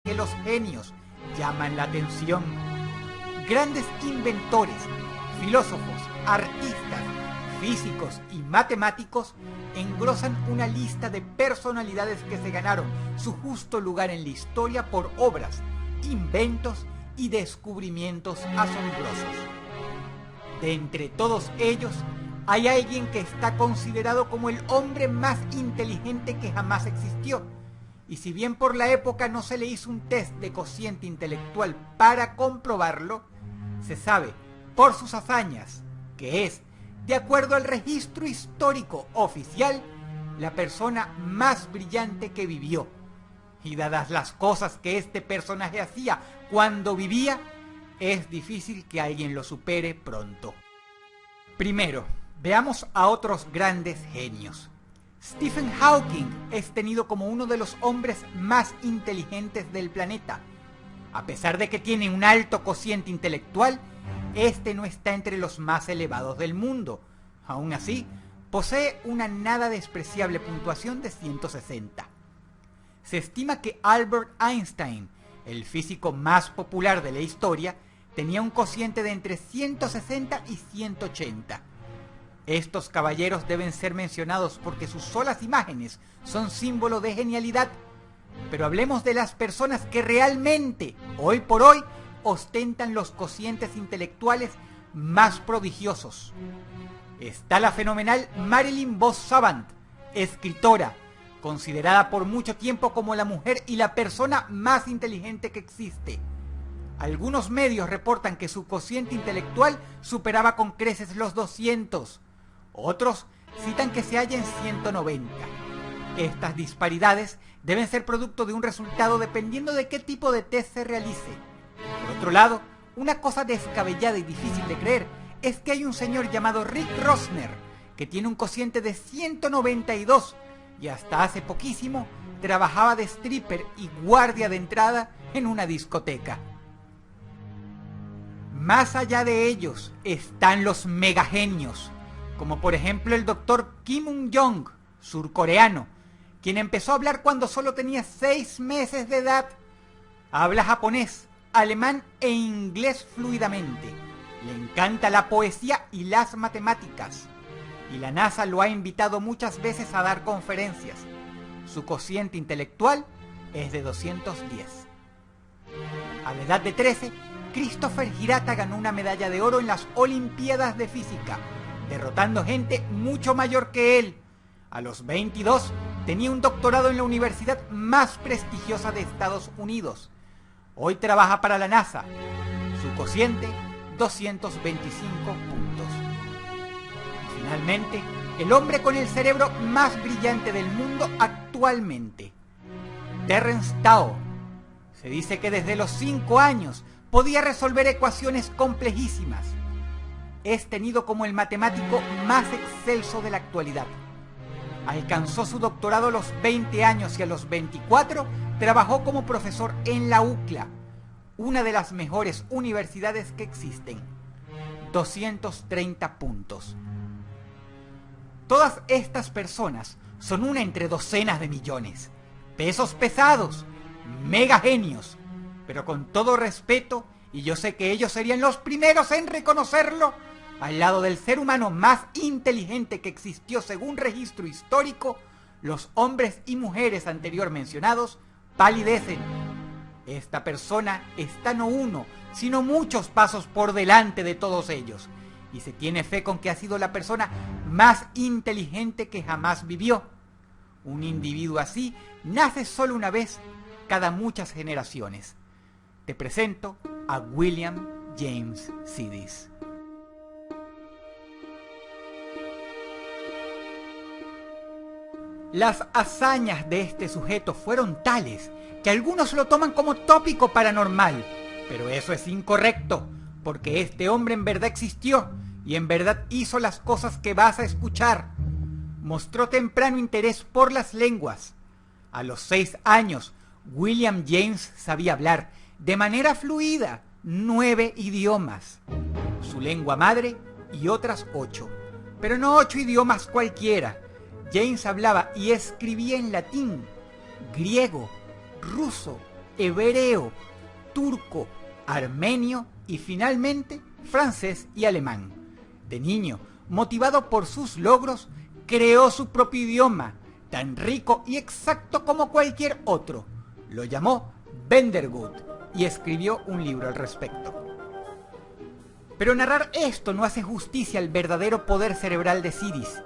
que los genios llaman la atención. Grandes inventores, filósofos, artistas, físicos y matemáticos engrosan una lista de personalidades que se ganaron su justo lugar en la historia por obras, inventos y descubrimientos asombrosos. De entre todos ellos, hay alguien que está considerado como el hombre más inteligente que jamás existió. Y si bien por la época no se le hizo un test de cociente intelectual para comprobarlo, se sabe por sus hazañas que es, de acuerdo al registro histórico oficial, la persona más brillante que vivió. Y dadas las cosas que este personaje hacía cuando vivía, es difícil que alguien lo supere pronto. Primero, veamos a otros grandes genios. Stephen Hawking es tenido como uno de los hombres más inteligentes del planeta. A pesar de que tiene un alto cociente intelectual, este no está entre los más elevados del mundo. Aún así, posee una nada despreciable puntuación de 160. Se estima que Albert Einstein, el físico más popular de la historia, tenía un cociente de entre 160 y 180. Estos caballeros deben ser mencionados porque sus solas imágenes son símbolo de genialidad. Pero hablemos de las personas que realmente, hoy por hoy, ostentan los cocientes intelectuales más prodigiosos. Está la fenomenal Marilyn Vos Savant, escritora, considerada por mucho tiempo como la mujer y la persona más inteligente que existe. Algunos medios reportan que su cociente intelectual superaba con creces los 200. Otros citan que se halla en 190. Estas disparidades deben ser producto de un resultado dependiendo de qué tipo de test se realice. Por otro lado, una cosa descabellada y difícil de creer es que hay un señor llamado Rick Rosner que tiene un cociente de 192 y hasta hace poquísimo trabajaba de stripper y guardia de entrada en una discoteca. Más allá de ellos están los megagenios, como por ejemplo el Dr. Kim Un-jong, surcoreano, quien empezó a hablar cuando solo tenía 6 meses de edad. Habla japonés, alemán e inglés fluidamente. Le encanta la poesía y las matemáticas. Y la NASA lo ha invitado muchas veces a dar conferencias. Su cociente intelectual es de 210. A la edad de 13, Christopher Hirata ganó una medalla de oro en las Olimpiadas de Física, derrotando gente mucho mayor que él. A los 22 tenía un doctorado en la universidad más prestigiosa de Estados Unidos. Hoy trabaja para la NASA. Su cociente, 225 puntos. Finalmente, el hombre con el cerebro más brillante del mundo actualmente, Terence Tao. Se dice que desde los 5 años podía resolver ecuaciones complejísimas. Es tenido como el matemático más excelso de la actualidad. Alcanzó su doctorado a los 20 años y a los 24 trabajó como profesor en la UCLA, una de las mejores universidades que existen. 230 puntos. Todas estas personas son una entre docenas de millones. Pesos pesados, mega genios. Pero con todo respeto, y yo sé que ellos serían los primeros en reconocerlo, al lado del ser humano más inteligente que existió según registro histórico, los hombres y mujeres anterior mencionados palidecen. Esta persona está no uno, sino muchos pasos por delante de todos ellos, y se tiene fe con que ha sido la persona más inteligente que jamás vivió. Un individuo así nace solo una vez cada muchas generaciones. Te presento a William James Sidis. Las hazañas de este sujeto fueron tales que algunos lo toman como tópico paranormal, pero eso es incorrecto, porque este hombre en verdad existió y en verdad hizo las cosas que vas a escuchar. Mostró temprano interés por las lenguas. A los 6 años, William James sabía hablar de manera fluida 9 idiomas, su lengua madre y otras 8, pero no 8 idiomas cualquiera. James hablaba y escribía en latín, griego, ruso, hebreo, turco, armenio y finalmente francés y alemán. De niño, motivado por sus logros, creó su propio idioma, tan rico y exacto como cualquier otro. Lo llamó Vendergut y escribió un libro al respecto. Pero narrar esto no hace justicia al verdadero poder cerebral de Sidis.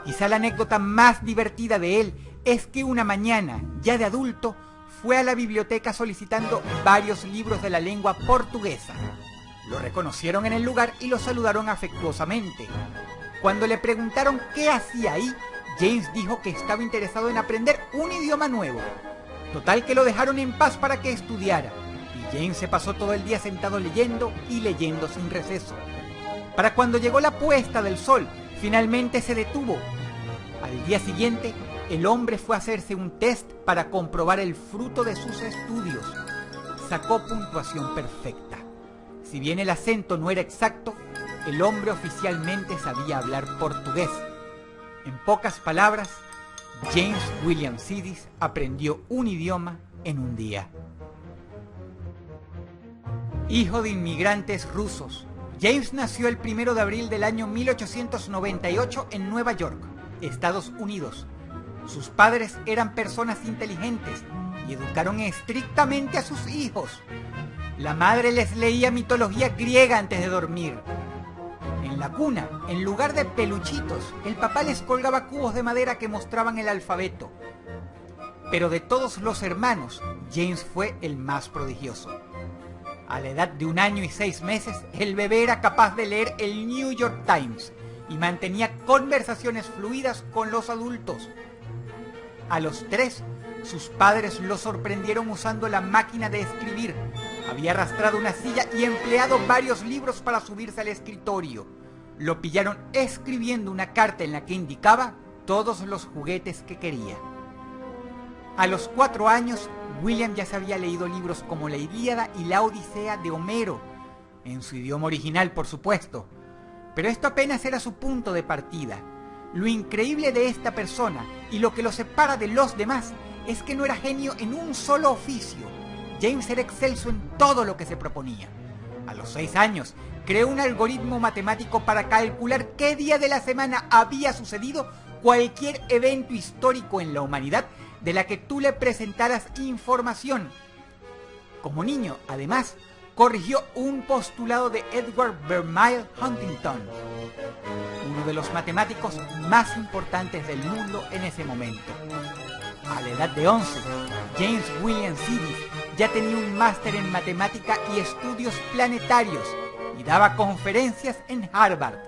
Quizá la anécdota más divertida de él es que una mañana, ya de adulto, fue a la biblioteca solicitando varios libros de la lengua portuguesa. Lo reconocieron en el lugar y lo saludaron afectuosamente. Cuando le preguntaron qué hacía ahí, James dijo que estaba interesado en aprender un idioma nuevo. Total que lo dejaron en paz para que estudiara, y James se pasó todo el día sentado leyendo y leyendo sin receso. Para cuando llegó la puesta del sol, finalmente se detuvo. Al día siguiente, el hombre fue a hacerse un test para comprobar el fruto de sus estudios. Sacó puntuación perfecta. Si bien el acento no era exacto, el hombre oficialmente sabía hablar portugués. En pocas palabras, James William Sidis aprendió un idioma en un día. Hijo de inmigrantes rusos, James nació el 1 de abril del año 1898 en Nueva York, Estados Unidos. Sus padres eran personas inteligentes y educaron estrictamente a sus hijos. La madre les leía mitología griega antes de dormir. En la cuna, en lugar de peluchitos, el papá les colgaba cubos de madera que mostraban el alfabeto. Pero de todos los hermanos, James fue el más prodigioso. A la edad de 1 año y 6 meses, el bebé era capaz de leer el New York Times y mantenía conversaciones fluidas con los adultos. A los 3, sus padres lo sorprendieron usando la máquina de escribir. Había arrastrado una silla y empleado varios libros para subirse al escritorio. Lo pillaron escribiendo una carta en la que indicaba todos los juguetes que quería. A los 4 años, William ya se había leído libros como la Ilíada y la Odisea de Homero, en su idioma original, por supuesto. Pero esto apenas era su punto de partida. Lo increíble de esta persona y lo que lo separa de los demás es que no era genio en un solo oficio. James era excelso en todo lo que se proponía. A los 6 años, creó un algoritmo matemático para calcular qué día de la semana había sucedido cualquier evento histórico en la humanidad de la que tú le presentaras información. Como niño, además, corrigió un postulado de Edward Vermeil Huntington, uno de los matemáticos más importantes del mundo en ese momento. A la edad de 11, James William Sidis ya tenía un máster en matemática y estudios planetarios y daba conferencias en Harvard.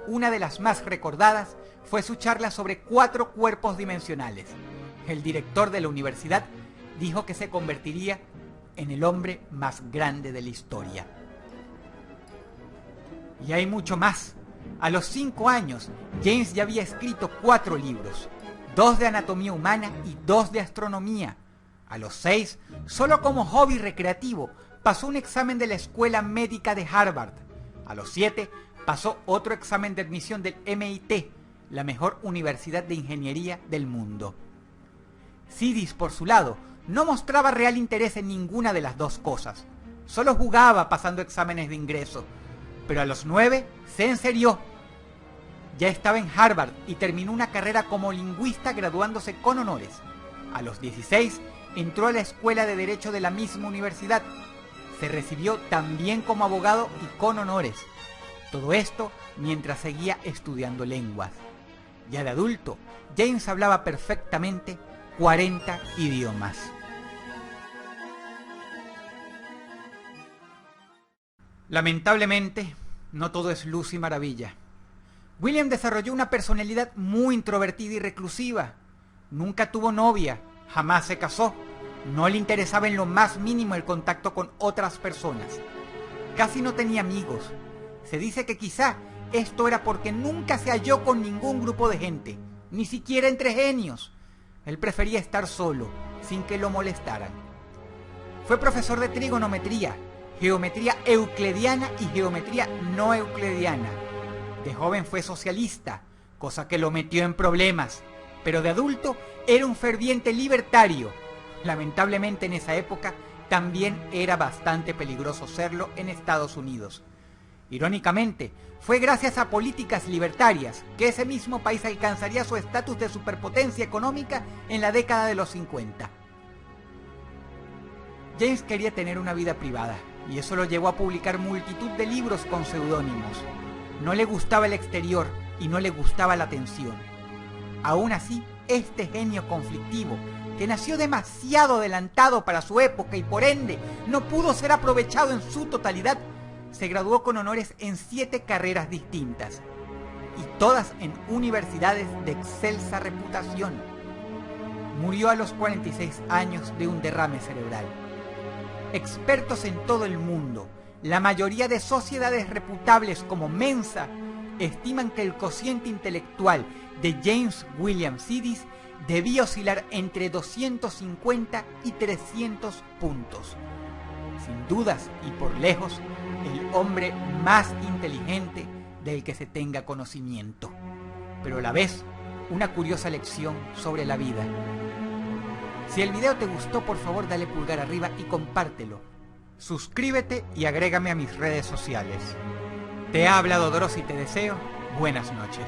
Una de las más recordadas fue su charla sobre 4 cuerpos dimensionales. El director de la universidad dijo que se convertiría en el hombre más grande de la historia. Y hay mucho más. A los 5 años, James ya había escrito 4 libros, 2 de anatomía humana y 2 de astronomía. A los 6, solo como hobby recreativo, pasó un examen de la Escuela Médica de Harvard. A los 7, pasó otro examen de admisión del MIT, la mejor universidad de ingeniería del mundo. Sidis, por su lado, no mostraba real interés en ninguna de las dos cosas. Solo jugaba pasando exámenes de ingreso. Pero a los 9 se enserió. Ya estaba en Harvard y terminó una carrera como lingüista graduándose con honores. A los 16 entró a la escuela de Derecho de la misma universidad. Se recibió también como abogado y con honores. Todo esto mientras seguía estudiando lenguas. Ya de adulto, James hablaba perfectamente 40 idiomas. Lamentablemente, no todo es luz y maravilla. William desarrolló una personalidad muy introvertida y reclusiva. Nunca tuvo novia, jamás se casó, no le interesaba en lo más mínimo el contacto con otras personas. Casi no tenía amigos. Se dice que quizá esto era porque nunca se halló con ningún grupo de gente, ni siquiera entre genios. Él prefería estar solo, sin que lo molestaran. Fue profesor de trigonometría, geometría euclidiana y geometría no euclidiana. De joven fue socialista, cosa que lo metió en problemas, pero de adulto era un ferviente libertario. Lamentablemente en esa época también era bastante peligroso serlo en Estados Unidos. Irónicamente, fue gracias a políticas libertarias que ese mismo país alcanzaría su estatus de superpotencia económica en la década de los 50. James quería tener una vida privada, y eso lo llevó a publicar multitud de libros con seudónimos. No le gustaba el exterior y no le gustaba la atención. Aún así, este genio conflictivo, que nació demasiado adelantado para su época y por ende no pudo ser aprovechado en su totalidad, se graduó con honores en 7 carreras distintas, y todas en universidades de excelsa reputación. Murió a los 46 años de un derrame cerebral. Expertos en todo el mundo, la mayoría de sociedades reputables como Mensa, estiman que el cociente intelectual de James William Sidis debía oscilar entre 250 y 300 puntos. Sin dudas y por lejos, el hombre más inteligente del que se tenga conocimiento, pero a la vez una curiosa lección sobre la vida. Si el video te gustó, por favor dale pulgar arriba y compártelo. Suscríbete y agrégame a mis redes sociales. Te ha hablado Dross y te deseo buenas noches.